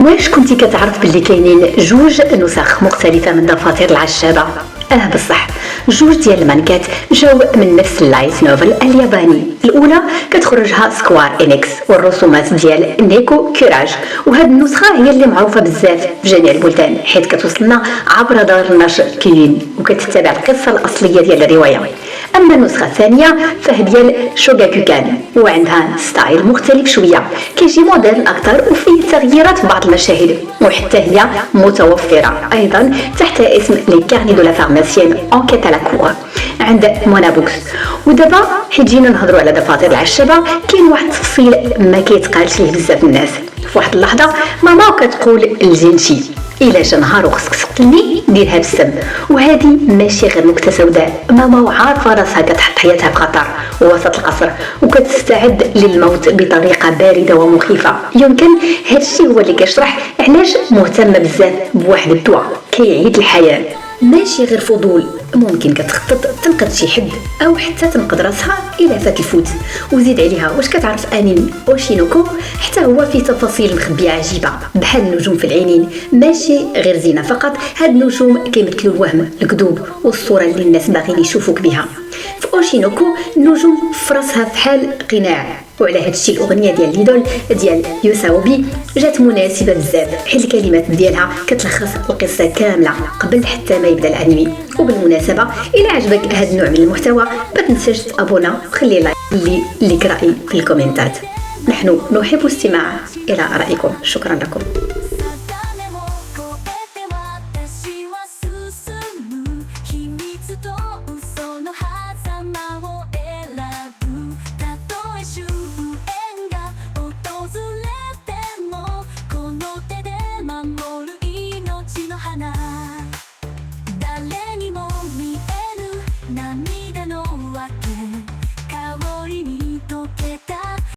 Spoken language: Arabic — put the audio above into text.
واش كنتي كتعرف باللي كاينين جوج نسخ مختلفة من دفاتر العشابة؟ بصح جوج ديال المانكات جاو من نفس اللايت نوفل الياباني. الاولى كتخرجها سكوار انكس والرسومات ديال نيكو كوراج، وهاد النسخه هي اللي معروفه بزاف في جميع البلدان حيث كتوصلنا عبر دار النشر كيين وكتتبع القصه الاصليه ديال الروايه. اما النسخه الثانيه فهي ديال شوغاكوكان وعندها ستايل مختلف شويه، كيجي موديل اكثر وفيه تغييرات في بعض المشاهد، وحتى هي متوفره ايضا تحت اسم لي كارني دو لا فارماسيين انكيت على كور عند مونا بوكس. ودابا حيت جينا نهضروا على دفاتر العشابه، كاين واحد التفصيل ما كيتقالش ليه بزاف الناس. في واحد اللحظه ماما كتقول لجنتي الا جا نهار وخصك تقتلني ديرها بالسم، وهذه ماشي غير نكته سوداء. ماما وعارفه راسها كتحط حياتها في خطر وسط القصر وكتستعد للموت بطريقه بارده ومخيفه. يمكن هذا الشيء هو اللي كيشرح علاش مهتمه بزاف بواحد الدواء كيعيد الحياه، ماشي غير فضول. ممكن كتخطط تنقذ شي حد او حتى تنقذ راسها الى فات الفوت. وزيد عليها واش كتعرف انمي اوشينوكو حتى هو فيه تفاصيل مخبيه عجيبه بحال النجوم في العينين، ماشي غير زينه فقط. هاد النجوم كيمثلوا الوهم، الكذوب والصوره اللي الناس باغيين يشوفوك بها. في اوشينوكو النجوم في راسها فحال قناع، وعلى هذا الشيء الاغنيه ديال ليدول ديال يوساوبي جات مناسبه بزاف حيت الكلمات ديالها كتلخص القصه كامله قبل حتى ما يبدا الانمي. وبالمناسبه الى عجبك هذا النوع من المحتوى ما تنساش تابونا وخلي لايك ليك راي في الكومنتات. نحن نحب الاستماع الى ارائكم. شكرا لكم.